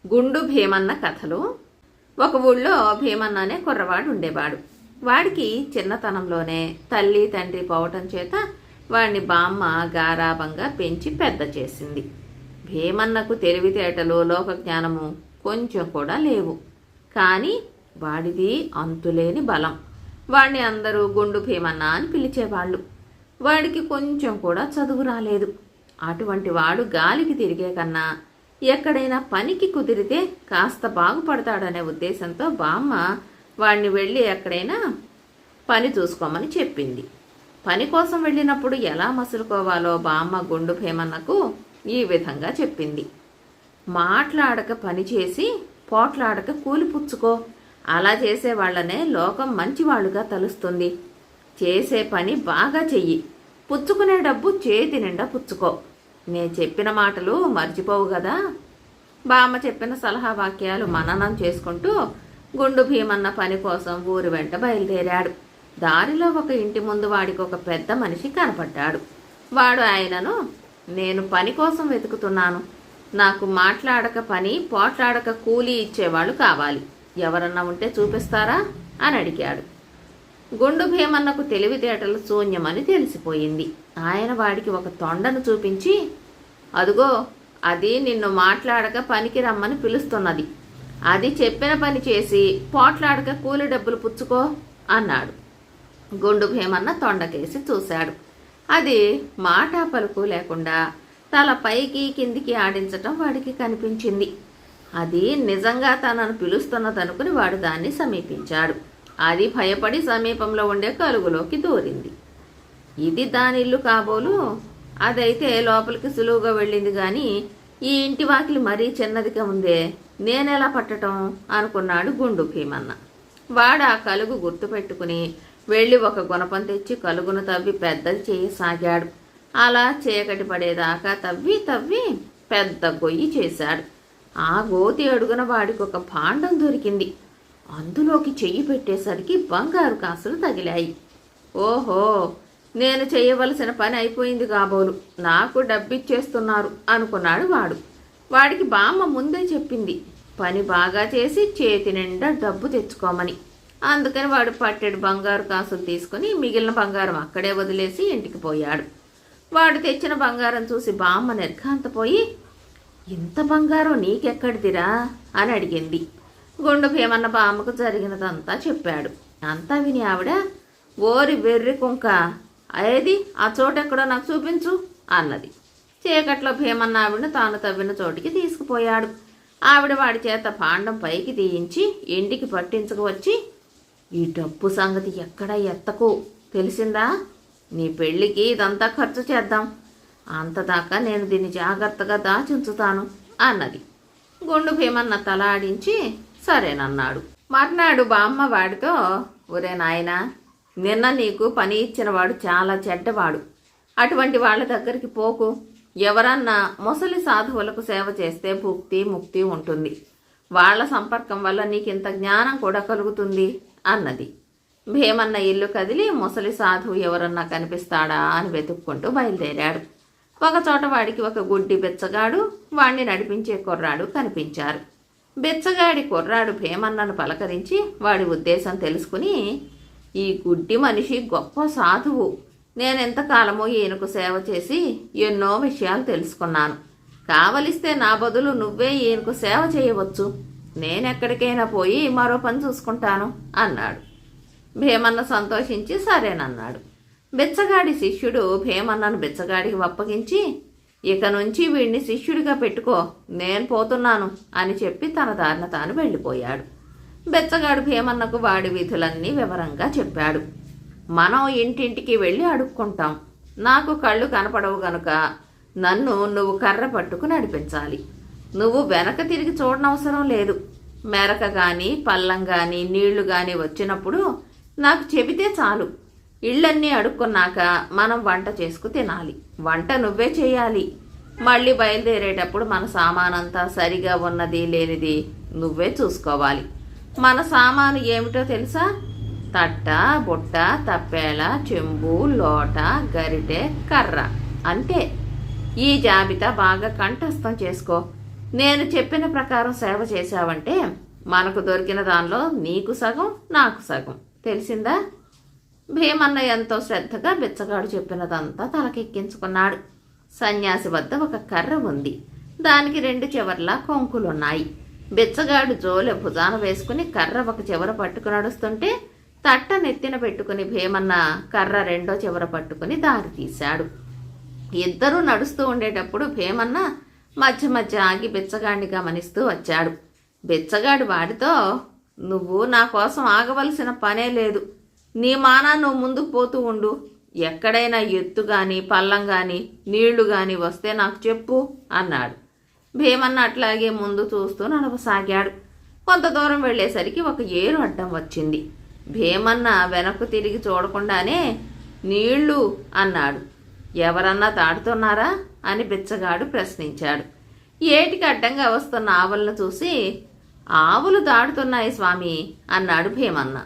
గుండు భీమన్న కథలు. ఒక ఊళ్ళో భీమన్న అనే కుర్రవాడు ఉండేవాడు. వాడికి చిన్నతనంలోనే తల్లి తండ్రి పోవటం చేత వాడిని బామ్మ గారాబంగా పెంచి పెద్ద చేసింది. భీమన్నకు తెలివితేటలు లోకజ్ఞానము కొంచెం కూడా లేవు. కానీ వాడిది అంతులేని బలం. వాడిని అందరూ గుండు భీమన్న అని పిలిచేవాళ్ళు. వాడికి కొంచెం కూడా చదువు రాలేదు. అటువంటి వాడు గాలికి తిరిగే కన్నా ఎక్కడైనా పనికి కుదిరితే కాస్త బాగుపడతాడనే ఉద్దేశంతో బామ్మ వాడిని వెళ్ళి ఎక్కడైనా పని చూసుకోమని చెప్పింది. పని కోసం వెళ్ళినప్పుడు ఎలా మసులుకోవాలో బామ్మ గుండు భీమన్నకు ఈ విధంగా చెప్పింది. మాట్లాడక పని చేసి పోట్లాడక కూలి పుచ్చుకో. అలా చేసేవాళ్లనే లోకం మంచివాళ్లుగా తలుస్తుంది. చేసే పని బాగా చెయ్యి, పుచ్చుకునే డబ్బు చేతి నిండా పుచ్చుకో. నే చెప్పిన మాటలు మర్చిపోవు కదా. బామ్మ చెప్పిన సలహా వాక్యాలు మననం చేసుకుంటూ గుండు భీమన్న పని కోసం ఊరి వెంట బయలుదేరాడు. దారిలో ఒక ఇంటి ముందు వాడికి ఒక పెద్ద మనిషి కనపడ్డాడు. వాడు ఆయనను, నేను పని కోసం వెతుకుతున్నాను. నాకు మాట్లాడక పని పోట్లాడక కూలీ ఇచ్చేవాళ్ళు కావాలి. ఎవరన్నా ఉంటే చూపిస్తారా అని అడిగాడు. గుండు భీమన్నకు తెలివితేటలు శూన్యమని తెలిసిపోయింది. ఆయన వాడికి ఒక తొండను చూపించి, అదుగో అది నిన్ను మాట్లాడక పనికి రమ్మని పిలుస్తున్నది. అది చెప్పిన పని చేసి పోట్లాడక కూలి డబ్బులు పుచ్చుకో అన్నాడు. గుండు భీమన్న తొండకేసి చూశాడు. అది మాట పలుకు లేకుండా తల పైకి కిందికి ఆడించటం వాడికి కనిపించింది. అది నిజంగా తనను పిలుస్తున్నదనుకుని వాడు దాన్ని సమీపించాడు. అది భయపడి సమీపంలో ఉండే కలుగులోకి దూరింది. ఇది దాని ఇల్లు కాబోలు. అదైతే లోపలికి సులువుగా వెళ్ళింది గాని ఈ ఇంటి వాకిలి మరీ చిన్నదిగా ఉందే, నేనెలా పట్టటం అనుకున్నాడు గుండు భీమన్న. వాడు ఆ కలుగు గుర్తుపెట్టుకుని వెళ్ళి ఒక గుణపం తెచ్చి కలుగును తవ్వి పెద్దది చేయసాగాడు. అలా చీకటి పడేదాకా తవ్వి తవ్వి పెద్ద గొయ్యి చేశాడు. ఆ గోతి అడుగున వాడికి ఒక భాండం దొరికింది. అందులోకి చెయ్యి పెట్టేసరికి బంగారు కాసులు తగిలాయి. ఓహో, నేను చేయవలసిన పని అయిపోయింది కాబోలు, నాకు డబ్బిచ్చేస్తున్నారు అనుకున్నాడు వాడు. వాడికి బామ్మ ముందే చెప్పింది పని బాగా చేసి చేతి నిండా డబ్బు తెచ్చుకోమని. అందుకని వాడు పట్టెడు బంగారు కాసులు తీసుకుని మిగిలిన బంగారం అక్కడే వదిలేసి ఇంటికి పోయాడు. వాడు తెచ్చిన బంగారం చూసి బామ్మ నిర్ఘాంతపోయి, ఇంత బంగారం నీకెక్కడిదిరా అని అడిగింది. గుండు భీమన్న బామ్మకు జరిగినదంతా చెప్పాడు. అంతా విని ఆవిడ, ఓరి వెర్రి కుంక, ఏది ఆ చోటెక్కడో నాకు చూపించు అన్నది. చీకట్లో భీమన్న ఆవిడను తాను తవ్విన చోటికి తీసుకుపోయాడు. ఆవిడ వాడి చేత భాండం పైకి తీయించి ఇంటికి పట్టించుకువచ్చి, ఈ డబ్బు సంగతి ఎక్కడా ఎత్తకు, తెలిసిందా? నీ పెళ్ళికి ఇదంతా ఖర్చు చేద్దాం. అంతదాకా నేను దీన్ని జాగ్రత్తగా దాచుంచుతాను అన్నది. గుండు భీమన్న తల ఆడించి సరేనన్నాడు. మర్నాడు బామ్మ వాడితో, ఒరే నాయనా, నిన్న నీకు పని ఇచ్చినవాడు చాలా చెడ్డవాడు. అటువంటి వాళ్ళ దగ్గరికి పోకు. ఎవరన్నా ముసలి సాధువులకు సేవ చేస్తే భుక్తి ముక్తి ఉంటుంది. వాళ్ల సంపర్కం వల్ల నీకింత జ్ఞానం కూడా కలుగుతుంది అన్నది. భీమన్న ఇల్లు కదిలి ముసలి సాధువు ఎవరన్నా కనిపిస్తాడా అని వెతుక్కుంటూ బయలుదేరాడు. ఒకచోట వాడికి ఒక గుడ్డి బెచ్చగాడు, వాణ్ణి నడిపించే కుర్రాడు కనిపించారు. బెచ్చగాడి కుర్రాడు భీమన్నను పలకరించి వాడి ఉద్దేశం తెలుసుకుని, ఈ గుడ్డి మనిషి గొప్ప సాధువు. నేనెంతకాలమో ఈయనకు సేవ చేసి ఎన్నో విషయాలు తెలుసుకున్నాను. కావలిస్తే నా బదులు నువ్వే ఈయనకు సేవ చేయవచ్చు. నేనెక్కడికైనా పోయి మరో పని చూసుకుంటాను అన్నాడు. భీమన్న సంతోషించి సరేనన్నాడు. బెచ్చగాడి శిష్యుడు భీమన్నను బెచ్చగాడికి అప్పగించి, ఇక నుంచి వీడిని శిష్యుడిగా పెట్టుకో, నేను పోతున్నాను అని చెప్పి తన దారిన తాను వెళ్ళిపోయాడు. బెచ్చగాడు భీమన్నకు వాడి విధులన్నీ వివరంగా చెప్పాడు. మనం ఇంటింటికి వెళ్ళి అడుక్కుంటాం. నాకు కళ్ళు కనపడవు గనుక నన్ను నువ్వు కర్ర పట్టుకు నడిపించాలి. నువ్వు వెనక తిరిగి చూడనవసరం లేదు. మెరక గాని పల్లం గాని నీళ్లు గాని వచ్చినప్పుడు నాకు చెబితే చాలు. ఇళ్ళన్నీ అడుక్కున్నాక మనం వంట చేసుకు తినాలి. వంట నువ్వే చేయాలి. మళ్ళీ బయలుదేరేటప్పుడు మన సామానంతా సరిగా ఉన్నది లేనిది నువ్వే చూసుకోవాలి. మన సామాను ఏమిటో తెలుసా? తట్ట, బుట్ట, తప్పేళ, చెంబు, లోట, గరిటె, కర్ర, అంతే. ఈ జాబితా బాగా కంఠస్థం చేసుకో. నేను చెప్పిన ప్రకారం సేవ చేశావంటే మనకు దొరికిన దానిలో నీకు సగం నాకు సగం, తెలిసిందా? భీమన్న ఎంతో శ్రద్ధగా బిచ్చగాడు చెప్పినదంతా తలకెక్కించుకున్నాడు. సన్యాసి వద్ద ఒక కర్ర ఉంది. దానికి 2 చివర్లా కొంకులున్నాయి. బిచ్చగాడు జోలె భుజాన వేసుకుని కర్ర ఒక చివర పట్టుకు నడుస్తుంటే తట్ట నెత్తిన పెట్టుకుని భీమన్న కర్ర 2వ చివర పట్టుకుని దారి తీశాడు. ఇద్దరూ నడుస్తూ ఉండేటప్పుడు భీమన్న మధ్య మధ్య ఆగి బిచ్చగాడిని గమనిస్తూ వచ్చాడు. బిచ్చగాడు వాడితో, నువ్వు నా కోసం ఆగవలసిన పనే లేదు, నీ మానా నువ్వు ముందుకు పోతూ ఉండు, ఎక్కడైనా ఎత్తు గాని పల్లం గాని నీళ్లు గాని వస్తే నాకు చెప్పు అన్నాడు. భీమన్న అట్లాగే ముందు చూస్తూ నడవసాగాడు. కొంత దూరం వెళ్లేసరికి ఒక ఏరు అడ్డం వచ్చింది. భీమన్న వెనక్కు తిరిగి చూడకుండానే నీళ్లు అన్నాడు. ఎవరన్నా దాటుతున్నారా అని బిచ్చగాడు ప్రశ్నించాడు. ఏటికి అడ్డంగా వస్తున్న ఆవులను చూసి, ఆవులు దాటుతున్నాయి స్వామి అన్నాడు భీమన్న.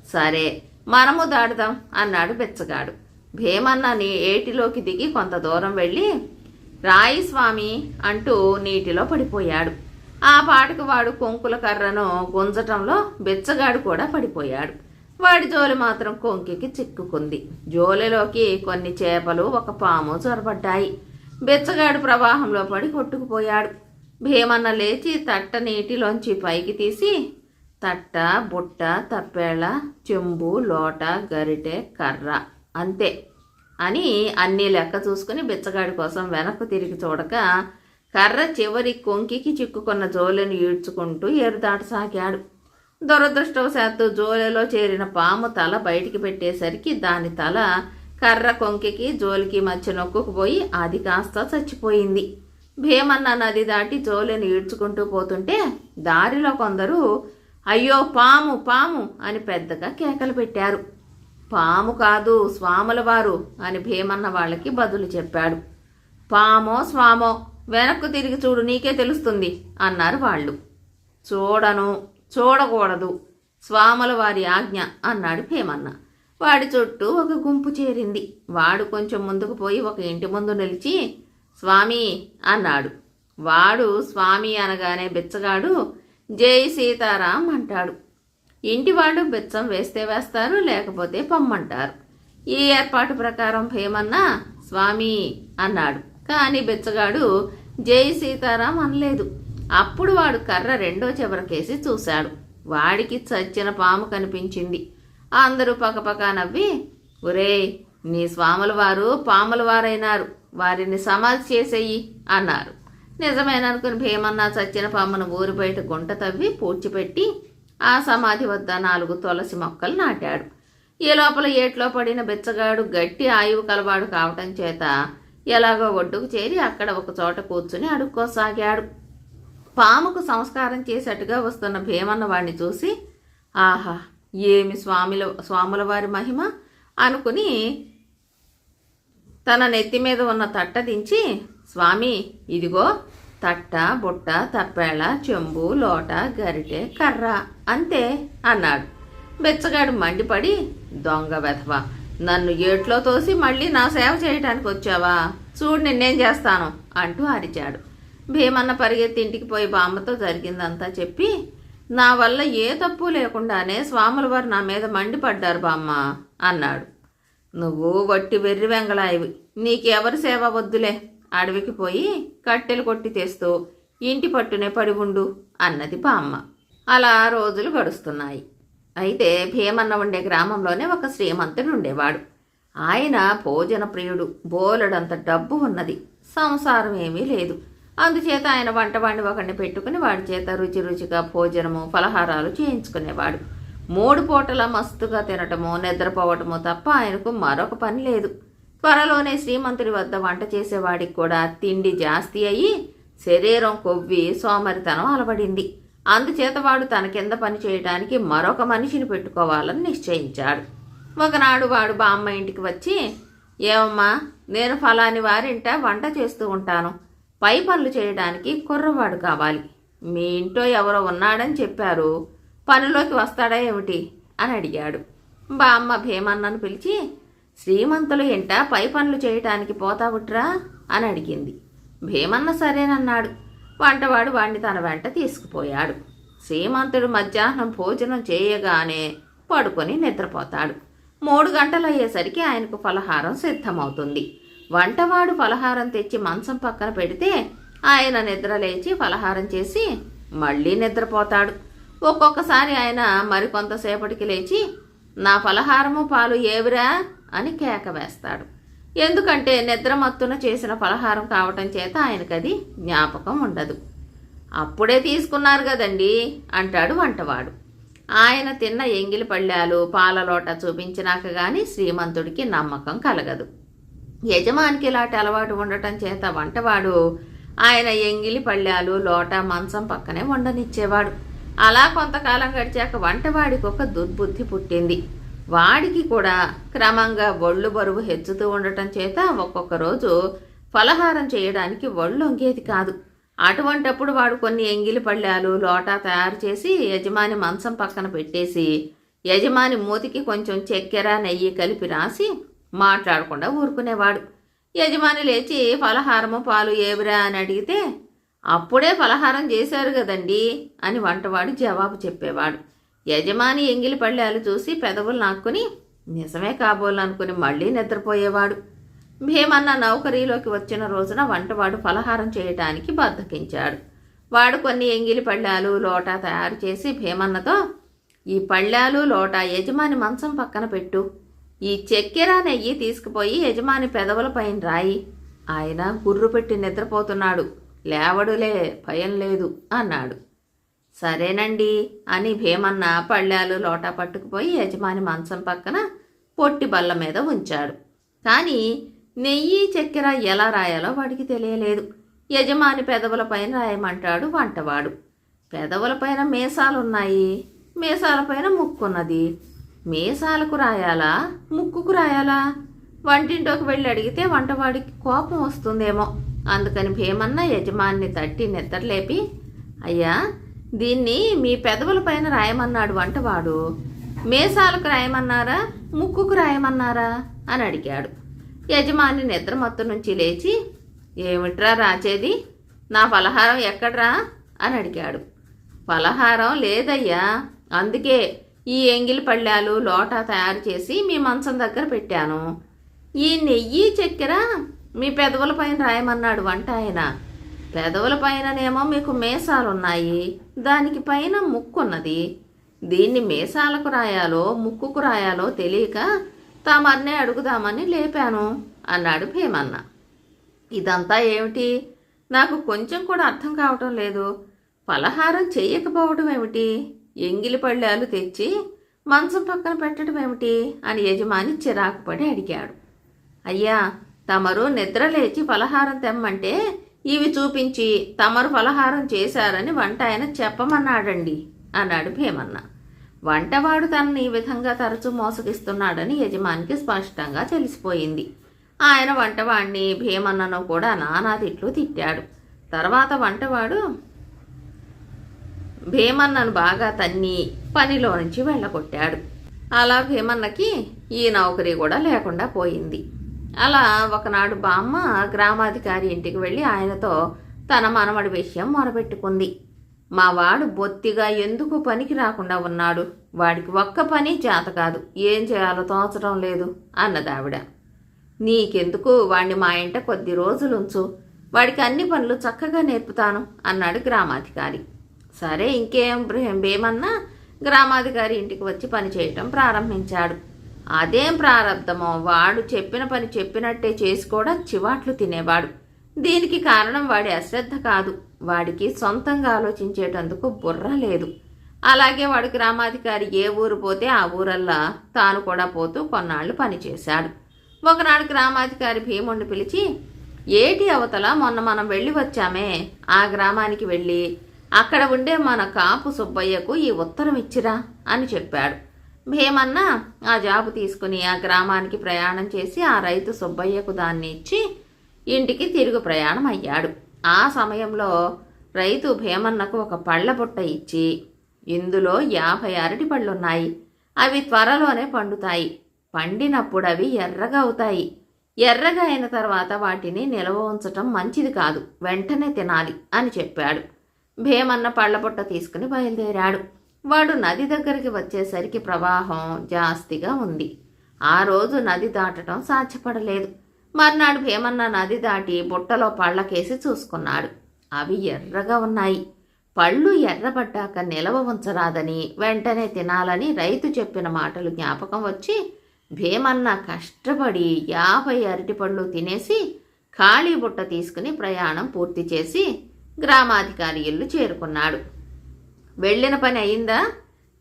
సరే మనము దాటుదాం అన్నాడు బిచ్చగాడు. భీమన్న ఏటిలోకి దిగి కొంత దూరం వెళ్ళి, రాయి స్వామి అంటూ నీటిలో పడిపోయాడు. ఆ పాటకు వాడు కొంకుల కర్రను గుంజటంలో బిచ్చగాడు కూడా పడిపోయాడు. వాడి జోలి మాత్రం కొంకికి చిక్కుకుంది. జోలిలోకి కొన్ని చేపలు, ఒక పాము చొరబడ్డాయి. బిచ్చగాడు ప్రవాహంలో పడి కొట్టుకుపోయాడు. భీమన్న లేచి తట్ట నీటిలోంచి పైకి తీసి, తట్ట, బుట్ట, తప్పేళ, చెంబు, లోట, గరిటె, కర్ర అంతే అని అన్నీ లెక్క చూసుకుని బిచ్చగాడి కోసం వెనక్కు తిరిగి చూడక కర్ర చివరి కొంకికి చిక్కుకున్న జోలెను ఈడ్చుకుంటూ ఏరు దాటసాగాడు. దురదృష్టవశాత్తు జోలెలో చేరిన పాము తల బయటికి పెట్టేసరికి దాని తల కర్ర కొంకికి జోలికి మధ్య నొక్కుకుపోయి అది కాస్త చచ్చిపోయింది. భీమన్న నది దాటి జోలెను ఈడ్చుకుంటూ పోతుంటే దారిలో కొందరు, అయ్యో పాము పాము అని పెద్దగా కేకలు పెట్టారు. పాము కాదు స్వాముల వారు అని భీమన్న వాళ్ళకి బదులు చెప్పాడు. పామో స్వామో వెనక్కు తిరిగి చూడు, నీకే తెలుస్తుంది అన్నారు వాళ్ళు. చూడను, చూడకూడదు, స్వాముల వారి ఆజ్ఞ అన్నాడు భీమన్న. వాడి చుట్టూ ఒక గుంపు చేరింది. వాడు కొంచెం ముందుకు పోయి ఒక ఇంటి ముందు నిలిచి, స్వామి అన్నాడు. వాడు స్వామి అనగానే బిచ్చగాడు జై సీతారాం అంటాడు. ఇంటి వాళ్ళు బిచ్చం వేస్తే వేస్తారు, లేకపోతే పొమ్మంటారు. ఈ ఏర్పాటు ప్రకారం భీమన్న స్వామి అన్నాడు. కానీ బిచ్చగాడు జై సీతారాం అనలేదు. అప్పుడు వాడు కర్ర 2వ చివరకేసి చూశాడు. వాడికి చచ్చిన పాము కనిపించింది. అందరూ పకపక నవ్వి, ఒరేయ్ నీ స్వాముల వారు పాముల వారైనారు, వారిని సమాధి చేసేయి అన్నారు. నిజమేననుకుని భీమన్న చచ్చిన పామును ఊరి బయట గుంట తవ్వి పూడ్చిపెట్టి ఆ సమాధి వద్ద 4 తులసి మొక్కలు నాటాడు. ఈ లోపల ఏట్లో పడిన బిచ్చగాడు గట్టి ఆయువు కలవాడు కావటం చేత ఎలాగో ఒడ్డుకు చేరి అక్కడ ఒక చోట కూర్చుని అడుక్కోసాగాడు. పాముకు చేసేట్టుగా వస్తున్న భీమన్న వాడిని చూసి, ఆహా ఏమి స్వాముల వారి మహిమ అనుకుని తన నెత్తి మీద ఉన్న తట్ట దించి, స్వామి ఇదిగో తట్ట, బుట్ట, తప్పేళ, చెంబు, లోట, గరిటె, కర్ర అంతే అన్నాడు. బిచ్చగాడు మండిపడి, దొంగ వెధవ, నన్ను ఏట్లో తోసి మళ్ళీ నా సేవ చేయటానికి వచ్చావా? చూడు నిన్నేం చేస్తాను అంటూ అరిచాడు. భీమన్న పరిగెత్తి ఇంటికి పోయి బామ్మతో జరిగిందంతా చెప్పి, నా వల్ల ఏ తప్పు లేకుండానే స్వాముల వారు నా మీద మండిపడ్డారు బామ్మ అన్నాడు. నువ్వు వట్టి వెర్రి వెంగళాయివి, నీకెవరి సేవ వద్దులే, అడవికి పోయి కట్టెలు కొట్టి తెస్తూ ఇంటి పట్టునే పడి ఉండు అన్నది బామ్మ. అలా రోజులు గడుస్తున్నాయి. అయితే భీమన్న ఉండే గ్రామంలోనే ఒక శ్రీమంతుడు ఉండేవాడు. ఆయన భోజన ప్రియుడు, బోలెడంత డబ్బు ఉన్నది, సంసారం ఏమీ లేదు. అందుచేత ఆయన వంటవాడిని ఒకడిని పెట్టుకుని వాడి చేత రుచి రుచిగా భోజనము ఫలహారాలు చేయించుకునేవాడు. 3 పూటల మస్తుగా తినటము నిద్రపోవటము తప్ప ఆయనకు మరొక పని లేదు. త్వరలోనే శ్రీమంతుడి వద్ద వంట చేసేవాడికి కూడా తిండి జాస్తి అయ్యి శరీరం కొవ్వి సోమరితనం అలవడింది. అందుచేత వాడు తన కింద పని చేయడానికి మరొక మనిషిని పెట్టుకోవాలని నిశ్చయించాడు. ఒకనాడు వాడు బామ్మ ఇంటికి వచ్చి, ఏమమ్మా, నేను ఫలాని వారింట వంట చేస్తూ ఉంటాను, పై పనులు చేయడానికి కుర్రవాడు కావాలి, మీ ఇంట్లో ఎవరో ఉన్నాడని చెప్పారు, పనిలోకి వస్తాడా ఏమిటి అని అడిగాడు. బామ్మ భీమన్నను పిలిచి, శ్రీమంతులు ఇంట పై పనులు చేయటానికి పోతావుట్రా అని అడిగింది. భీమన్న సరేనన్నాడు. వంటవాడు వాణ్ణి తన వెంట తీసుకుపోయాడు. శ్రీమంతుడు మధ్యాహ్నం భోజనం చేయగానే పడుకొని నిద్రపోతాడు. 3 గంటలయ్యేసరికి ఆయనకు ఫలహారం సిద్ధమవుతుంది. వంటవాడు ఫలహారం తెచ్చి మంచం పక్కన పెడితే ఆయన నిద్రలేచి ఫలహారం చేసి మళ్ళీ నిద్రపోతాడు. ఒక్కొక్కసారి ఆయన మరికొంతసేపటికి లేచి నా ఫలహారము పాలు ఏవిరా అని కేక వేస్తాడు. ఎందుకంటే నిద్రమత్తున చేసిన ఫలహారం కావటం చేత ఆయనకది జ్ఞాపకం ఉండదు. అప్పుడే తీసుకున్నారు కదండి అంటాడు వంటవాడు. ఆయన తిన్న ఎంగిలి పళ్ళాలు పాల లోట చూపించినాక గాని శ్రీమంతుడికి నమ్మకం కలగదు. యజమానికి ఇలాంటి అలవాటు ఉండటం చేత వంటవాడు ఆయన ఎంగిలి పళ్ళాలు లోట మంచం పక్కనే ఉండనిచ్చేవాడు. అలా కొంతకాలం గడిచాక వంటవాడికి ఒక దుర్బుద్ధి పుట్టింది. వాడికి కూడా క్రమంగా ఒళ్ళు బరువు హెచ్చుతూ ఉండటం చేత ఒక్కొక్క రోజు ఫలహారం చేయడానికి ఒళ్ళు వంగేది కాదు. అటువంటప్పుడు వాడు కొన్ని ఎంగిలి పళ్ళాలు లోటా తయారు చేసి యజమాని మంచం పక్కన పెట్టేసి యజమాని మూతికి కొంచెం చక్కెర నెయ్యి కలిపి రాసి మాట్లాడకుండా ఊరుకునేవాడు. యజమాని లేచి ఫలహారము పాలు ఏవిరా అని అడిగితే అప్పుడే ఫలహారం చేశారు కదండి అని వంటవాడు జవాబు చెప్పేవాడు. యజమాని ఎంగిలి పళ్ళాలు చూసి పెదవులు నాక్కుని నిజమే కాబోలనుకుని మళ్ళీ నిద్రపోయేవాడు. భీమన్న నౌకరీలోకి వచ్చిన రోజున వంటవాడు ఫలహారం చేయటానికి బద్దకించాడు. వాడు కొన్ని ఎంగిలి పళ్ళాలు లోటా తయారు చేసి భీమన్నతో ఈ పళ్ళాలు లోటా యజమాని మంచం పక్కన పెట్టు, ఈ చక్కెర నెయ్యి తీసుకుపోయి యజమాని పెదవుల పైన రాయి, ఆయన గుర్రు పెట్టి నిద్రపోతున్నాడు, లేవడులే భయం లేదు అన్నాడు. సరేనండి అని భీమన్న పళ్ళాలు లోటా పట్టుకుపోయి యజమాని మంచం పక్కన పొట్టి బల్ల మీద ఉంచాడు. కానీ నెయ్యి చక్కెర ఎలా రాయాలో వాడికి తెలియలేదు. యజమాని పెదవుల పైన రాయమంటాడు వంటవాడు. పెదవుల పైన మీసాలున్నాయి, మీసాల పైన ముక్కున్నది. మీసాలకు రాయాలా ముక్కుకు రాయాలా? వంటింట్లోకి వెళ్ళి అడిగితే వంటవాడికి కోపం వస్తుందేమో. అందుకని భీమన్న యజమాన్ని తట్టి నిద్రలేపి అయ్యా దీన్ని మీ పెదవుల పైన రాయమన్నాడు వంటవాడు, మీసాలకు రాయమన్నారా ముక్కుకు రాయమన్నారా అని అడిగాడు. యజమాని నిద్రమత్తు నుంచి లేచి ఏమిట్రా రాచేది, నా ఫలహారం ఎక్కడ్రా అని అడిగాడు. ఫలహారం లేదయ్యా, అందుకే ఈ ఎంగిలి పళ్ళాలు లోటా తయారు చేసి మీ మంచం దగ్గర పెట్టాను. ఈ నెయ్యి చక్కెర మీ పెదవుల పైన రాయమన్నాడు వంట ఆయన. పెదవుల పైననేమో మీకు మీసాలున్నాయి, దానికి పైన ముక్కున్నది. దీన్ని మీసాలకు రాయాలో ముక్కుకు రాయాలో తెలియక తమన్నే అడుగుదామని లేపాను అన్నాడు భీమన్న. ఇదంతా ఏమిటి, నాకు కొంచెం కూడా అర్థం కావటం లేదు. ఫలహారం చెయ్యకపోవటం ఏమిటి, ఎంగిలి పళ్ళాలు తెచ్చి మంచం పక్కన పెట్టడం ఏమిటి అని యజమాని చిరాకు పడి అడిగాడు. అయ్యా తమరు నిద్రలేచి ఫలహారం తెమ్మంటే ఇవి చూపించి తమరు ఫలహారం చేశారని వంట ఆయన చెప్పమన్నాడండి అన్నాడు భీమన్న. వంటవాడు తనని ఈ విధంగా తరచూ మోసగిస్తున్నాడని యజమానికి స్పష్టంగా తెలిసిపోయింది. ఆయన వంటవాడిని భీమన్నను కూడా నానా తిట్లు తిట్టాడు. తర్వాత వంటవాడు భీమన్నను బాగా తన్ని పనిలో నుంచి వెళ్ళగొట్టాడు. అలా భీమన్నకి ఈ నౌకరీ కూడా లేకుండా పోయింది. అలా ఒకనాడు బామ్మ గ్రామాధికారి ఇంటికి వెళ్ళి ఆయనతో తన మనవడి విషయం మొరపెట్టుకుంది. మా వాడు బొత్తిగా ఎందుకు పనికి రాకుండా ఉన్నాడు, వాడికి ఒక్క పని చేత కాదు, ఏం చేయాలో తోచడం లేదు అన్నదావిడ. నీకెందుకు, వాడిని మా ఇంట కొద్ది రోజులుంచు, వాడికి అన్ని పనులు చక్కగా నేర్పుతాను అన్నాడు గ్రామాధికారి. సరే ఇంకేం భీమన్నా గ్రామాధికారి ఇంటికి వచ్చి పని చేయటం ప్రారంభించాడు. అదేం ప్రారంధమో, వాడు చెప్పిన పని చెప్పినట్టే చేసి కూడా చివాట్లు తినేవాడు. దీనికి కారణం వాడి అశ్రద్ధ కాదు, వాడికి సొంతంగా ఆలోచించేటందుకు బుర్ర లేదు. అలాగే వాడు గ్రామాధికారి ఏ ఊరు పోతే ఆ ఊరల్లా తాను కూడా పోతూ కొన్నాళ్ళు పనిచేశాడు. ఒకనాడు గ్రామాధికారి భీముణ్ణి పిలిచి ఏటి అవతల మొన్న మనం వెళ్ళి వచ్చామే, ఆ గ్రామానికి వెళ్ళి అక్కడ ఉండే మన కాపు సుబ్బయ్యకు ఈ ఉత్తరం ఇచ్చిరా అని చెప్పాడు. భీమన్న ఆ జాబు తీసుకుని ఆ గ్రామానికి ప్రయాణం చేసి ఆ రైతు సుబ్బయ్యకు దాన్ని ఇచ్చి ఇంటికి తిరుగు ప్రయాణం అయ్యాడు. ఆ సమయంలో రైతు భీమన్నకు ఒక పళ్ళ బుట్ట ఇచ్చి ఇందులో 50 అరటి పళ్ళున్నాయి, అవి త్వరలోనే పండుతాయి, పండినప్పుడు అవి ఎర్రగా అవుతాయి, ఎర్రగా అయిన తర్వాత వాటిని నిల్వ ఉంచటం మంచిది కాదు, వెంటనే తినాలి అని చెప్పాడు. భీమన్న పళ్ళపొట్ట తీసుకుని బయలుదేరాడు. వాడు నది దగ్గరికి వచ్చేసరికి ప్రవాహం జాస్తిగా ఉంది. ఆ రోజు నది దాటడం సాధ్యపడలేదు. మర్నాడు భీమన్న నది దాటి బుట్టలో పళ్ళకేసి చూసుకున్నాడు. అవి ఎర్రగా ఉన్నాయి. పళ్ళు ఎర్రబడ్డాక నిలవ ఉంచరాదని, వెంటనే తినాలని రైతు చెప్పిన మాటలు జ్ఞాపకం వచ్చి భీమన్న కష్టపడి 50 అరటిపళ్ళు తినేసి ఖాళీ బుట్ట తీసుకుని ప్రయాణం పూర్తి చేసి గ్రామాధికారి ఇల్లు చేరుకున్నాడు. వెళ్ళిన పని అయిందా?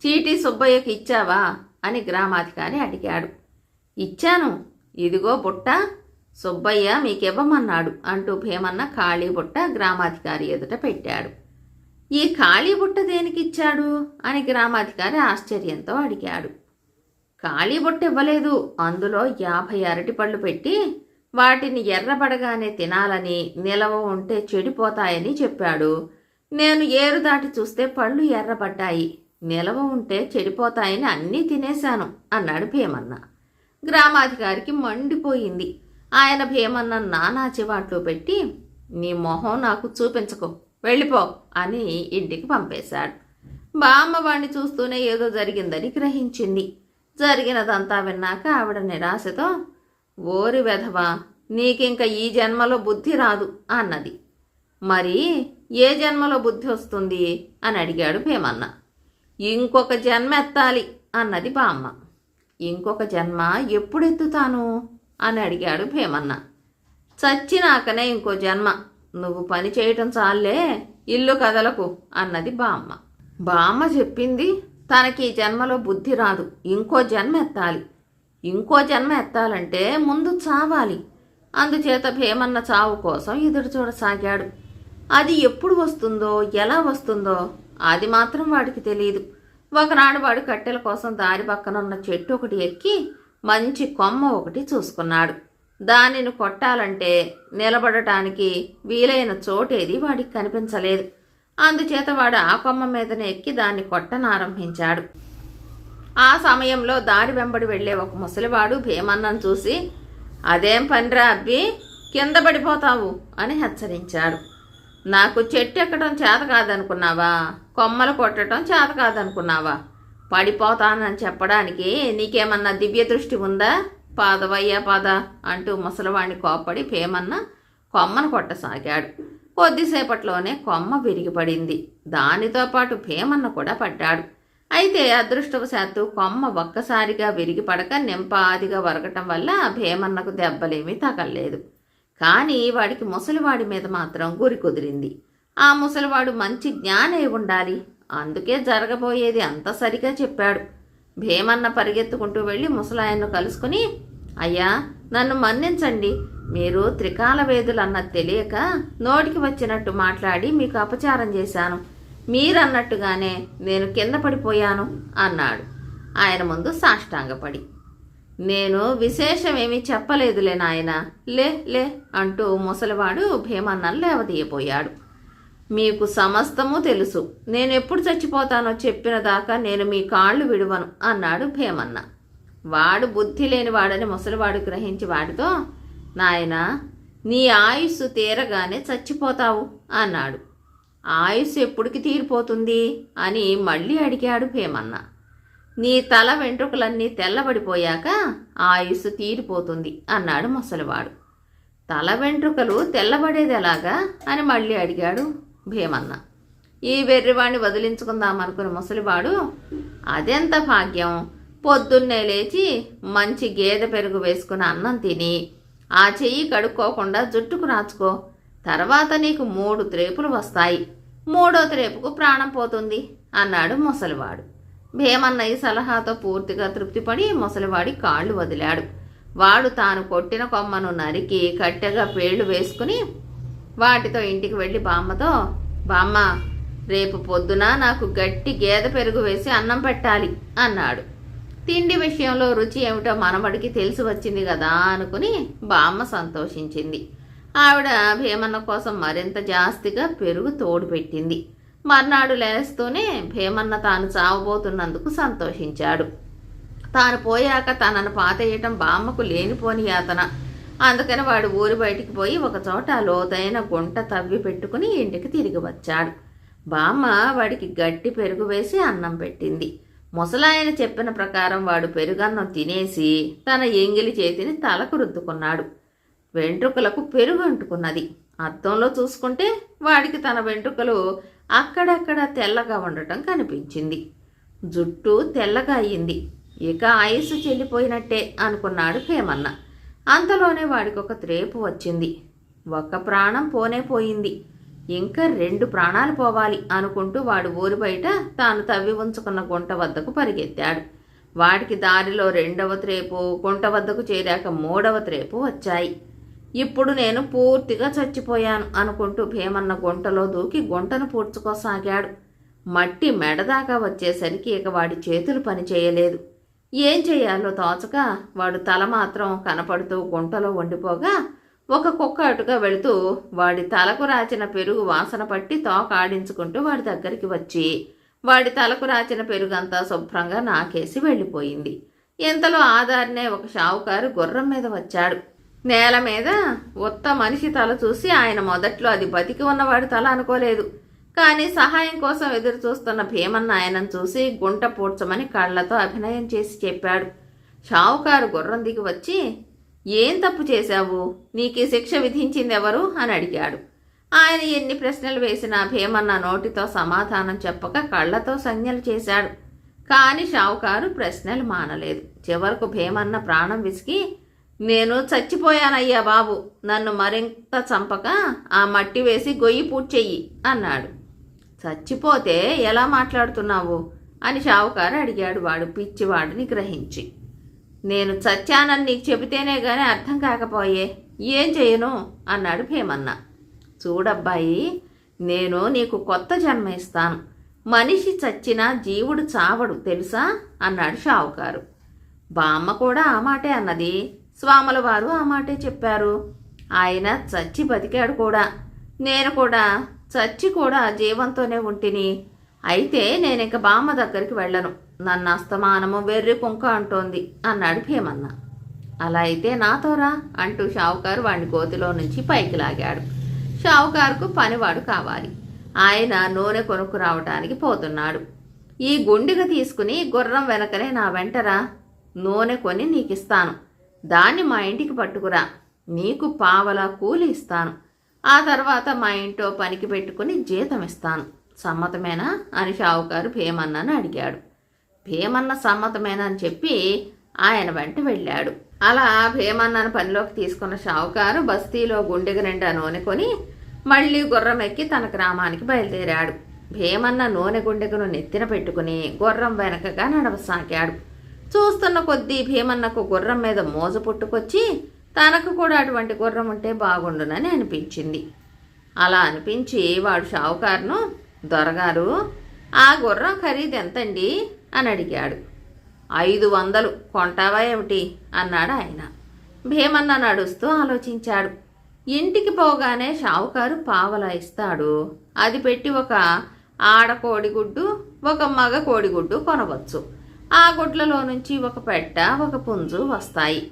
చీటీ సుబ్బయ్యకి ఇచ్చావా అని గ్రామాధికారి అడిగాడు. ఇచ్చాను, ఇదిగో బుట్ట, సుబ్బయ్య మీకివ్వమన్నాడు అంటూ భీమన్న ఖాళీ బుట్ట గ్రామాధికారి ఎదుట పెట్టాడు. ఈ ఖాళీ బుట్ట దేనికిచ్చాడు అని గ్రామాధికారి ఆశ్చర్యంతో అడిగాడు. ఖాళీ బుట్ట ఇవ్వలేదు, అందులో 50 అరటిపళ్ళు పెట్టి వాటిని ఎర్రబడగానే తినాలని, నిలవ ఉంటే చెడిపోతాయని చెప్పాడు. నేను ఏరు దాటి చూస్తే పళ్ళు ఎర్రబడ్డాయి, నిలవ ఉంటే చెడిపోతాయని అన్నీ తినేశాను అన్నాడు భీమన్న. గ్రామాధికారికి మండిపోయింది. ఆయన భీమన్న నానా చివాట్లు పెట్టి, నీ మొహం నాకు చూపించకు, వెళ్ళిపో అని ఇంటికి పంపేశాడు. బామ్మ వాణ్ణి చూస్తూనే ఏదో జరిగిందని గ్రహించింది. జరిగినదంతా విన్నాక ఆవిడ నిరాశతో, ఓరి వెధవా, నీకింక ఈ జన్మలో బుద్ధి రాదు అన్నది. మరి ఏ జన్మలో బుద్ధి వస్తుంది అని అడిగాడు భీమన్న. ఇంకొక జన్మ ఎత్తాలి అన్నది బామ్మ. ఇంకొక జన్మ ఎప్పుడెత్తుతాను అని అడిగాడు భీమన్న. చచ్చినాకనే ఇంకో జన్మ, నువ్వు పని చేయటం చాలే, ఇల్లు కదలకు అన్నది బామ్మ. బామ్మ చెప్పింది, తనకి ఈ జన్మలో బుద్ధి రాదు, ఇంకో జన్మ ఎత్తాలి. ఇంకో జన్మ ఎత్తాలంటే ముందు చావాలి. అందుచేత భీమన్న చావు కోసం ఎదురు చూడసాగాడు. అది ఎప్పుడు వస్తుందో, ఎలా వస్తుందో అది మాత్రం వాడికి తెలియదు. ఒకనాడు వాడు కట్టెల కోసం దారి పక్కనున్న చెట్టు ఒకటి ఎక్కి మంచి కొమ్మ ఒకటి చూసుకున్నాడు. దానిని కొట్టాలంటే నిలబడటానికి వీలైన చోటేది వాడికి కనిపించలేదు. అందుచేత వాడు ఆ కొమ్మ మీదనే ఎక్కి దాన్ని కొట్టనారంభించాడు. ఆ సమయంలో దారి వెంబడి వెళ్లే ఒక ముసలివాడు భీమన్నను చూసి, అదేం పనిరా అబ్బి, కింద పడిపోతావు అని హెచ్చరించాడు. నాకు చెట్టు ఎక్కడం చేత కాదనుకున్నావా? కొమ్మలు కొట్టడం చేత కాదనుకున్నావా? పడిపోతానని చెప్పడానికి నీకేమన్నా దివ్య దృష్టి ఉందా? పాదవయ్యా పద అంటూ ముసలివాణ్ణి కోప్పడి భీమన్న కొమ్మను కొట్టసాగాడు. కొద్దిసేపట్లోనే కొమ్మ విరిగిపడింది. దానితో పాటు భీమన్న కూడా పడ్డాడు. అయితే అదృష్టవశాత్తు కొమ్మ ఒక్కసారిగా విరిగిపడక నింపాదిగా వరగటం వల్ల భీమన్నకు దెబ్బలేమీ తగల్లేదు. కానీ వాడికి ముసలివాడి మీద మాత్రం గురి కుదిరింది. ఆ ముసలివాడు మంచి జ్ఞానే ఉండాలి, అందుకే జరగబోయేది అంత సరిగా చెప్పాడు. భీమన్న పరిగెత్తుకుంటూ వెళ్ళి ముసలాయన్ను కలుసుకుని, అయ్యా, నన్ను మన్నించండి, మీరు త్రికాల వేదులన్నది తెలియక నోటికి వచ్చినట్టు మాట్లాడి మీకు అపచారం చేశాను. మీరన్నట్టుగానే నేను కింద పడిపోయాను అన్నాడు ఆయన ముందు సాష్టాంగపడి. నేను విశేషమేమీ చెప్పలేదులే నాయన, లే లే అంటూ ముసలివాడు భీమన్నను లేవదీయబోయాడు. మీకు సమస్తము తెలుసు, నేను ఎప్పుడు చచ్చిపోతానో చెప్పిన దాకా నేను మీ కాళ్ళు విడువను అన్నాడు భీమన్న. వాడు బుద్ధి లేనివాడని ముసలివాడు గ్రహించి వాడితో, నాయనా, నీ ఆయుస్సు తీరగానే చచ్చిపోతావు అన్నాడు. ఆయుస్సు ఎప్పటికి తీరిపోతుంది అని మళ్ళీ అడిగాడు భీమన్న. నీ తల వెంట్రుకలన్నీ తెల్లబడిపోయాక ఆయుస్సు తీరిపోతుంది అన్నాడు ముసలివాడు. తల వెంట్రుకలు తెల్లబడేది ఎలాగా అని మళ్ళీ అడిగాడు భీమన్న. ఈ వెర్రివాణ్ణి వదిలించుకుందామనుకున్న ముసలివాడు, అదెంత భాగ్యం, పొద్దున్నే లేచి మంచి గేదె పెరుగు వేసుకుని అన్నం తిని ఆ చెయ్యి కడుక్కోకుండా జుట్టుకు రాచుకో, తర్వాత నీకు 3 త్రేపులు వస్తాయి, 3వ త్రేపుకు ప్రాణం పోతుంది అన్నాడు ముసలివాడు. భీమన్న ఈ సలహాతో పూర్తిగా తృప్తిపడి ముసలివాడి కాళ్ళు వదిలాడు. వాడు తాను కొట్టిన కొమ్మను నరికి కట్టెగా పేళ్లు వేసుకుని వాటితో ఇంటికి వెళ్ళి బామ్మతో, బామ్మ, రేపు పొద్దున నాకు గట్టి గేదె పెరుగు వేసి అన్నం పెట్టాలి అన్నాడు. తిండి విషయంలో రుచి ఏమిటో మనవడికి తెలిసి వచ్చింది కదా అనుకుని బామ్మ సంతోషించింది. ఆవిడ భీమన్న కోసం మరింత జాస్తిగా పెరుగు తోడు పెట్టింది. మర్నాడు లేస్తూనే భీమన్న తాను చావబోతున్నందుకు సంతోషించాడు. తాను పోయాక తనను పాతేయటం బామ్మకు లేనిపోని యాతన. అందుకని వాడు ఊరి బయటికి పోయి ఒకచోట లోతైన గుంట తవ్వి పెట్టుకుని ఇంటికి తిరిగి వచ్చాడు. బామ్మ వాడికి గట్టి పెరుగు వేసి అన్నం పెట్టింది. ముసలాయన చెప్పిన ప్రకారం వాడు పెరుగన్నం తినేసి తన ఎంగిలి చేతిని తలకు రుద్దుకున్నాడు. వెంట్రుకలకు పెరుగు అంటుకున్నది. అద్దంలో చూసుకుంటే వాడికి తన వెంట్రుకలు అక్కడక్కడ తెల్లగా ఉండటం కనిపించింది. జుట్టు తెల్లగా అయ్యింది. ఇక ఆయుస్సు చెల్లిపోయినట్టే అనుకున్నాడు భీమన్న. అంతలోనే వాడికి ఒక త్రేపు వచ్చింది. ఒక ప్రాణం పోనే పోయింది, ఇంకా 2 ప్రాణాలు పోవాలి అనుకుంటూ వాడు ఊరి బయట తాను తవ్వి ఉంచుకున్న గుంట వద్దకు పరిగెత్తాడు. వాడికి దారిలో 2వ త్రేపు, గుంట వద్దకు చేరాక 3వ త్రేపు వచ్చాయి. ఇప్పుడు నేను పూర్తిగా చచ్చిపోయాను అనుకుంటూ భీమన్న గుంటలో దూకి గుంటను పూడ్చుకోసాగాడు. మట్టి మెడదాకా వచ్చేసరికి ఇక వాడి చేతులు పనిచేయలేదు. ఏం చెయ్యాలో తోచక వాడు తల మాత్రం కనపడుతూ గుంటలో వండిపోగా ఒక కుక్క అటుగా వెళుతూ వాడి తలకు రాచిన పెరుగు వాసన పట్టి తోక ఆడించుకుంటూ వాడి దగ్గరికి వచ్చి వాడి తలకు రాచిన పెరుగంతా శుభ్రంగా నాకేసి వెళ్ళిపోయింది. ఇంతలో ఆధారనే ఒక షావుకారు గుర్రం మీద వచ్చాడు. నేల మీద ఉత్త మనిషి తల చూసి ఆయన మొదట్లో అది బతికి ఉన్నవాడి తల అనుకోలేదు. కానీ సహాయం కోసం ఎదురు చూస్తున్న భీమన్న ఆయనను చూసి గుంట పూడ్చమని కళ్లతో అభినయం చేసి చెప్పాడు. షావుకారు గుర్రం దిగి వచ్చి, ఏం తప్పు చేశావు, నీకు ఈ శిక్ష విధించింది ఎవరు అని అడిగాడు. ఆయన ఎన్ని ప్రశ్నలు వేసినా భీమన్న నోటితో సమాధానం చెప్పక కళ్లతో సంజ్ఞలు చేశాడు. కానీ షావుకారు ప్రశ్నలు మానలేదు. చివరకు భీమన్న ప్రాణం విసిగి, నేను చచ్చిపోయానయ్యా బాబు, నన్ను మరింత చంపక ఆ మట్టి వేసి గొయ్యి పూడ్చెయ్యి అన్నాడు. చచ్చిపోతే ఎలా మాట్లాడుతున్నావు అని షావుకారు అడిగాడు వాడు పిచ్చివాడిని గ్రహించి. నేను చచ్చానని నీకు చెబితేనే గాని అర్థం కాకపోయే, ఏం చేయను అన్నాడు భీమన్న. చూడబ్బాయి, నేను నీకు కొత్త జన్మ ఇస్తాను. మనిషి చచ్చినా జీవుడు చావడు తెలుసా అన్నాడు షావుకారు. బామ్మ కూడా ఆ మాటే అన్నది. స్వాముల వారు ఆ మాటే చెప్పారు. ఆయన చచ్చి బతికాడు కూడా. నేను కూడా చచ్చి కూడా జీవంతోనే ఉంటిని. అయితే నేనింక బామ్మ దగ్గరికి వెళ్ళను, నన్ను అస్తమానము వెర్రి కుంక అంటోంది అన్నాడు భీమన్న. అలా అయితే నాతోరా అంటూ షావుకారు వాడిని గోతిలో నుంచి పైకి లాగాడు. షావుకారుకు పనివాడు కావాలి. ఆయన నూనె కొనుక్కు రావటానికి పోతున్నాడు. ఈ గుండిగ తీసుకుని గుర్రం వెనకనే నా వెంటరా, నూనె కొని నీకిస్తాను, దాన్ని మా ఇంటికి పట్టుకురా, నీకు పావలా కూలి ఇస్తాను, ఆ తర్వాత మా ఇంట్లో పనికి పెట్టుకుని జీతం ఇస్తాను, సమ్మతమేనా అని షావుకారు భీమన్నను అడిగాడు. భీమన్న సమ్మతమేనా అని చెప్పి ఆయన వెంట వెళ్ళాడు. అలా భీమన్నను పనిలోకి తీసుకున్న షావుకారు బస్తీలో గుండెగ నిండా నూనె కొని మళ్లీ గుర్రం ఎక్కి తన గ్రామానికి బయలుదేరాడు. భీమన్న నూనె గుండెగను నెత్తిన పెట్టుకుని గుర్రం వెనకగా నడవసాగాడు. చూస్తున్న కొద్దీ భీమన్నకు గుర్రం మీద మోజు పుట్టుకొచ్చి తనకు కూడా అటువంటి గుర్రం ఉంటే బాగుండునని అనిపించింది. అలా అనిపించి వాడు షావుకారును, దొరగారు ఆ గుర్రం ఖరీదు ఎంతండి అని అడిగాడు. 500 కొంటావా ఏమిటి అన్నాడు ఆయన. భీమన్న నడుస్తూ ఆలోచించాడు. ఇంటికి పోగానే షావుకారు పావలా ఇస్తాడు, అది పెట్టి ఒక ఆడ కోడిగుడ్డు ఒక మగ కోడిగుడ్డు కొనవచ్చు. ఆ గుడ్లలో నుంచి ఒక పెట్ట ఒక పుంజు వస్తాయి.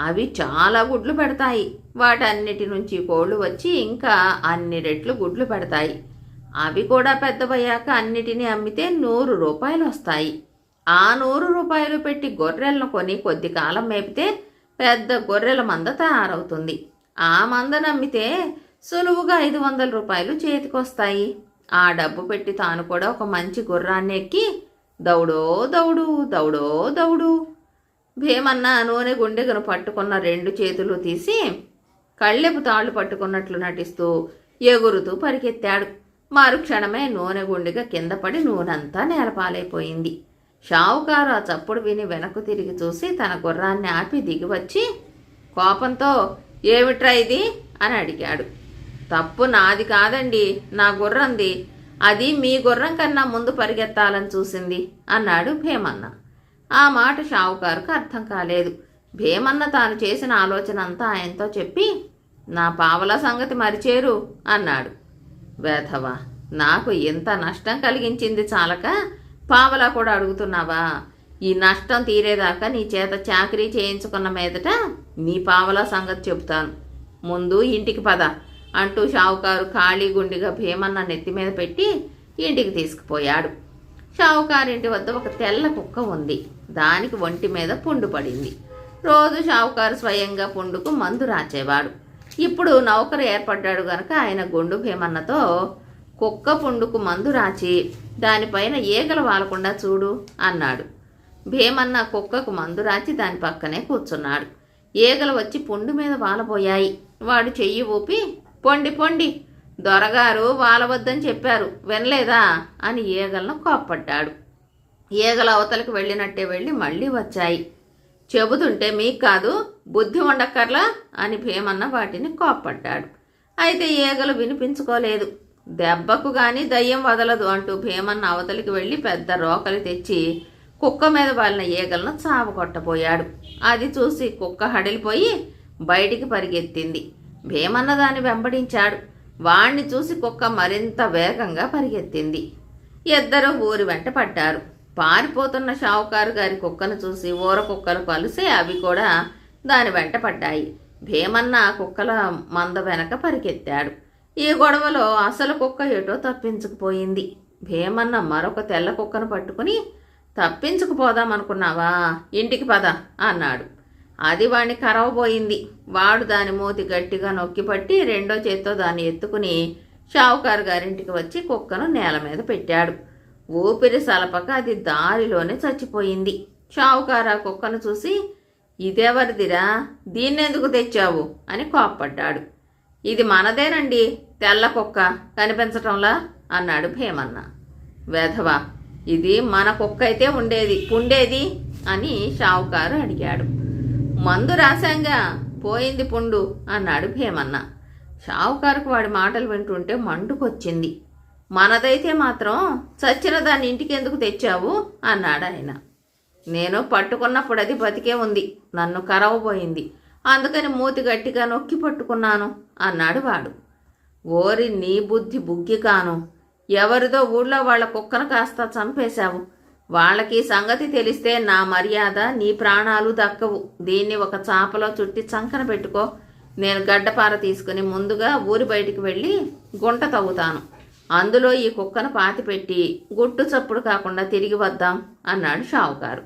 అవి చాలా గుడ్లు పెడతాయి. వాటన్నిటి నుంచి కోళ్ళు వచ్చి ఇంకా అన్ని రెట్లు గుడ్లు పెడతాయి. అవి కూడా పెద్దవయ్యాక అన్నిటినీ అమ్మితే 100 రూపాయలు వస్తాయి. ఆ 100 రూపాయలు పెట్టి గొర్రెలను కొని కొద్ది కాలం మేపితే పెద్ద గొర్రెల మంద తయారవుతుంది. ఆ మందను అమ్మితే సులువుగా 500 రూపాయలు చేతికొస్తాయి. ఆ డబ్బు పెట్టి తాను కూడా ఒక మంచి గుర్రాన్ని ఎక్కి దౌడో దౌడు దౌడో దౌడు. భీమన్న నూనె గుండెగను పట్టుకున్న 2 చేతులు తీసి కళ్ళెపు తాళ్లు పట్టుకున్నట్లు నటిస్తూ ఎగురుతూ పరిగెత్తాడు. మరుక్షణమే నూనె గుండెగ కింద పడి నూనెంతా నేలపాలైపోయింది. షావుకారు ఆ చప్పుడు విని వెనక్కు తిరిగి చూసి తన గుర్రాన్ని ఆపి దిగివచ్చి కోపంతో, ఏమిట్రా ఇది అని అడిగాడు. తప్పు నాది కాదండి, నా గుర్రంది, అది మీ గుర్రం కన్నా ముందు పరిగెత్తాలని చూసింది అన్నాడు భీమన్న. ఆ మాట షావుకారుకు అర్థం కాలేదు. భీమన్న తాను చేసిన ఆలోచన అంతా ఆయనతో చెప్పి, నా పావలా సంగతి మరిచేరు అన్నాడు. వేధవా, నాకు ఎంత నష్టం కలిగించింది చాలక పావలా కూడా అడుగుతున్నావా? ఈ నష్టం తీరేదాకా నీ చేత చాకరీ చేయించుకున్న మీదట నీ పావలా సంగతి చెబుతాను. ముందు ఇంటికి పద అంటూ షావుకారు ఖాళీ గుండిగా భీమన్న నెత్తి మీద పెట్టి ఇంటికి తీసుకుపోయాడు. షావుకారింటి వద్ద ఒక తెల్ల కుక్క ఉంది. దానికి ఒంటి మీద పుండు పడింది. రోజు షావుకారు స్వయంగా పుండుకు మందు రాచేవాడు. ఇప్పుడు నౌకరు ఏర్పడ్డాడు గనక ఆయన గుండు భీమన్నతో, కుక్క పుండుకు మందు రాచి దానిపైన ఈగలు వాలకుండా చూడు అన్నాడు. భీమన్న కుక్కకు మందు రాచి దాని పక్కనే కూర్చున్నాడు. ఈగలు వచ్చి పుండు మీద వాలబోయాయి. వాడు చెయ్యి ఊపి, పొండి పొండి, దొరగారు వాలవద్దని చెప్పారు, వినలేదా అని ఈగలను కోప్పడ్డాడు. ఈగలు అవతలకు వెళ్ళినట్టే వెళ్ళి మళ్ళీ వచ్చాయి. చెబుతుంటే మీకు కాదు, బుద్ధి ఉండక్కర్లా అని భీమన్న వాటిని కోప్పడ్డాడు. అయితే ఈగలు వినిపించుకోలేదు. దెబ్బకు గాని దయ్యం వదలదు అంటూ భీమన్న అవతలికి వెళ్ళి పెద్ద రోకలి తెచ్చి కుక్క మీద వాలిన ఈగలను చావకొట్టబోయాడు. అది చూసి కుక్క హడిలిపోయి బయటికి పరిగెత్తింది. భీమన్న దాన్ని వెంబడించాడు. వాణ్ణి చూసి కుక్క మరింత వేగంగా పరిగెత్తింది. ఇద్దరూ ఊరి వెంట పడ్డారు. పారిపోతున్న షావుకారు గారి కుక్కను చూసి ఊర కుక్కలు కలిసి అవి కూడా దాని వెంట పడ్డాయి. భీమన్న కుక్కల మంద వెనక పరిగెత్తాడు. ఈ గొడవలో అసలు కుక్క ఎటో తప్పించుకుపోయింది. భీమన్న మరొక తెల్ల కుక్కను పట్టుకుని, తప్పించుకుపోదామనుకున్నావా, ఇంటికి పద అన్నాడు. అది వాణ్ణి కరవబోయింది. వాడు దాని మూతి గట్టిగా నొక్కిపట్టి రెండో చేత్తో దాన్ని ఎత్తుకుని షావుకారు గారింటికి వచ్చి కుక్కను నేల మీద పెట్టాడు. ఊపిరి సలపక అది దారిలోనే చచ్చిపోయింది. షావుకారు ఆ కుక్కను చూసి, ఇదెవరిదిరా, దీన్నెందుకు తెచ్చావు అని కోప్పడ్డాడు. ఇది మనదేనండి, తెల్ల కుక్క, కనిపించటంలా అన్నాడు భీమన్న. వెధవా, ఇది మన కుక్క అయితే పుండేది అని షావుకారు అడిగాడు. మందు రాశాంగా, పోయింది పుండు అన్నాడు భీమన్న. షావుకారుకు వాడి మాటలు వింటుంటే మండుకొచ్చింది. మనదైతే మాత్రం చచ్చిన దాన్ని ఇంటికి ఎందుకు తెచ్చావు అన్నాడు ఆయన. నేను పట్టుకున్నప్పుడు అది బతికే ఉంది, నన్ను కరవబోయింది, అందుకని మూతి గట్టిగా నొక్కి పట్టుకున్నాను అన్నాడు వాడు. ఓరి నీ బుద్ధి బుగ్గి కాను, ఎవరిదో ఊళ్ళో వాళ్ళ కుక్కను కాస్త చంపేశావు. వాళ్ళకి సంగతి తెలిస్తే నా మర్యాద, నీ ప్రాణాలు దక్కవు. దీన్ని ఒక చాపలో చుట్టి చంకన పెట్టుకో. నేను గడ్డపార తీసుకుని ముందుగా ఊరి బయటికి వెళ్ళి గుంట తవ్వుతాను. అందులో ఈ కుక్కను పాతిపెట్టి గుట్టు చప్పుడు కాకుండా తిరిగి వద్దాం అన్నాడు షావుకారు.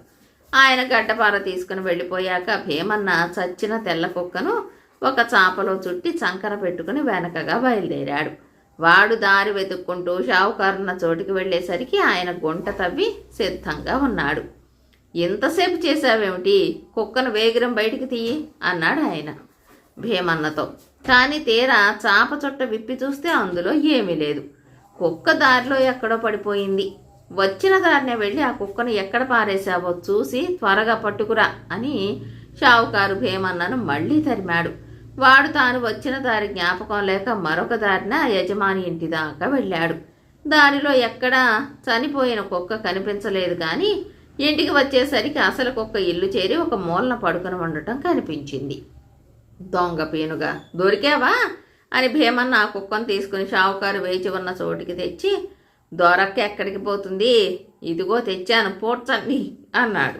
ఆయన గడ్డపార తీసుకుని వెళ్ళిపోయాక భీమన్న చచ్చిన తెల్ల కుక్కను ఒక చాపలో చుట్టి చంకన పెట్టుకుని వెనకగా బయలుదేరాడు. వాడు దారి వెతుక్కుంటూ షావుకారున్న చోటికి వెళ్ళేసరికి ఆయన గుంట తవ్వి సిద్ధంగా ఉన్నాడు. ఎంతసేపు చేశావేమిటి, కుక్కను వేగిరం బయటికి తీయి అన్నాడు ఆయన భీమన్నతో. కానీ తీరా చాప చుట్ట విప్పి చూస్తే అందులో ఏమీ లేదు. కుక్క దారిలో ఎక్కడో పడిపోయింది. వచ్చిన దారినే వెళ్ళి ఆ కుక్కను ఎక్కడ పారేశావో చూసి త్వరగా పట్టుకురా అని షావుకారు భీమన్నను మళ్లీ తరిమాడు. వాడు తాను వచ్చిన దారి జ్ఞాపకం లేక మరొక దారిన యజమాని ఇంటి దాకా వెళ్ళాడు. దారిలో ఎక్కడా చనిపోయిన కుక్క కనిపించలేదు. కానీ ఇంటికి వచ్చేసరికి అసలు కుక్క ఇల్లు చేరి ఒక మూలన పడుకుని ఉండటం కనిపించింది. దొంగ పీనుగా, దొరికావా అని భీమన్న ఆ కుక్కను తీసుకుని షావుకారు వేచి ఉన్న చోటికి తెచ్చి, దొరక్క ఎక్కడికి పోతుంది, ఇదిగో తెచ్చాను, పూడ్చండి అన్నాడు.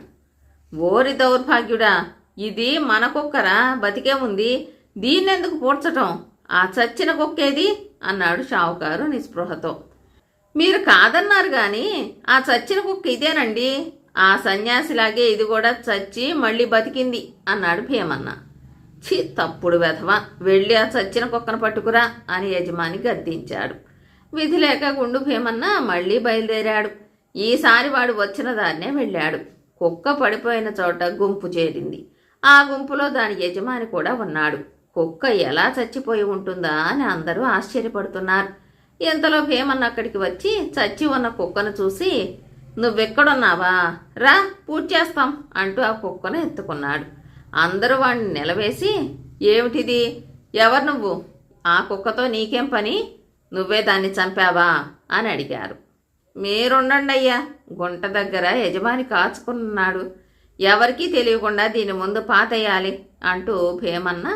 ఓరి దౌర్భాగ్యుడా, ఇది మన కుక్కరా, బతికే ఉంది, దీన్నెందుకు పూడ్చటం, ఆ చచ్చిన కుక్కేది అన్నాడు షావుకారు నిస్పృహతో. మీరు కాదన్నారు గాని ఆ చచ్చిన కుక్క ఇదేనండి, ఆ సన్యాసిలాగే ఇది కూడా చచ్చి మళ్ళీ బతికింది అన్నాడు భీమన్న. ఛీ, తప్పుడు వెధవ, వెళ్ళి ఆ చచ్చిన కుక్కను పట్టుకురా అని యజమాని గద్దించాడు. విధి లేక గుండు భీమన్న మళ్ళీ బయలుదేరాడు. ఈసారి వాడు వచ్చిన దాన్నే వెళ్ళాడు. కుక్క పడిపోయిన చోట గుంపు చేరింది. ఆ గుంపులో దాని యజమాని కూడా ఉన్నాడు. కుక్క ఎలా చచ్చిపోయి ఉంటుందా అని అందరూ ఆశ్చర్యపడుతున్నారు. ఇంతలో భీమన్న అక్కడికి వచ్చి చచ్చి ఉన్న కుక్కను చూసి, నువ్వెక్కడున్నావా, రా పూజ చేస్తాం అంటూ ఆ కుక్కను ఎత్తుకున్నాడు. అందరూ వాడిని నిలవేసి, ఏమిటిది, ఎవరు నువ్వు, ఆ కుక్కతో నీకేం పని, నువ్వే దాన్ని చంపావా అని అడిగారు. మీరుండండి అయ్యా, గుంట దగ్గర యజమాని కాచుకున్నాడు, ఎవరికీ తెలియకుండా దీని ముందు పాతేయాలి అంటూ భీమన్న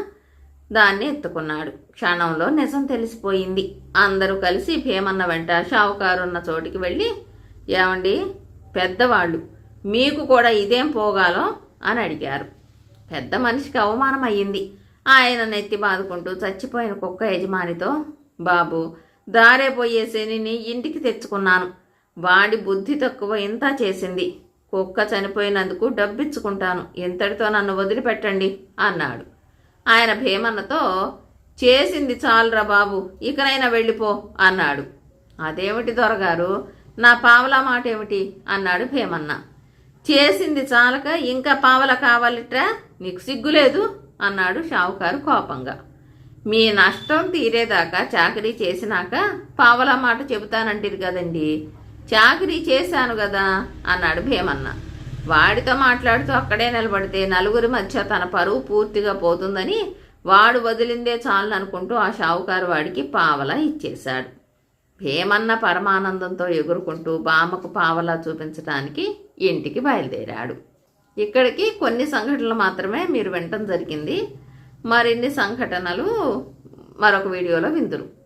దాన్ని ఎత్తుకున్నాడు. క్షణంలో నిజం తెలిసిపోయింది. అందరూ కలిసి భీమన్న వెంట షావుకారున్న చోటికి వెళ్ళి, ఏమండి పెద్దవాళ్ళు, మీకు కూడా ఇదేం పోగాలో అని అడిగారు. పెద్ద మనిషికి అవమానం అయ్యింది. ఆయన నెత్తి బాదుకుంటూ చచ్చిపోయిన కుక్క యజమానితో, బాబు, దారే పోయే శనిని ఇంటికి తెచ్చుకున్నాను. వాడి బుద్ధి తక్కువ ఇంత చేసింది. కుక్క చనిపోయినందుకు డబ్బిచ్చుకుంటాను. ఇంతటితో నన్ను వదిలిపెట్టండి అన్నాడు. ఆయన భీమన్నతో, చేసింది చాలురా బాబు, ఇకనైనా వెళ్ళిపో అన్నాడు. అదేమిటి దొరగారు, నా పావలా మాట ఏమిటి అన్నాడు భీమన్న. చేసింది చాలక ఇంకా పావలా కావాలిట్రా, నీకు సిగ్గులేదు అన్నాడు షావుకారు కోపంగా. మీ నష్టం తీరేదాకా చాకరీ చేసినాక పావలా మాట చెబుతానంటారు కదండి. చాకరీ చేశాను కదా అన్నాడు భీమన్న. వాడితో మాట్లాడుతూ అక్కడే నిలబడితే నలుగురి మధ్య తన పరువు పూర్తిగా పోతుందని వాడు వదిలిందే చాలనుకుంటూ ఆ షావుకారు వాడికి పావలా ఇచ్చేశాడు. భీమన్న పరమానందంతో ఎగురుకుంటూ బామ్మకు పావలా చూపించడానికి ఇంటికి బయలుదేరాడు. ఇక్కడికి కొన్ని సంఘటనలు మాత్రమే మీరు వినటం జరిగింది. మరిన్ని సంఘటనలు మరొక వీడియోలో విందురు.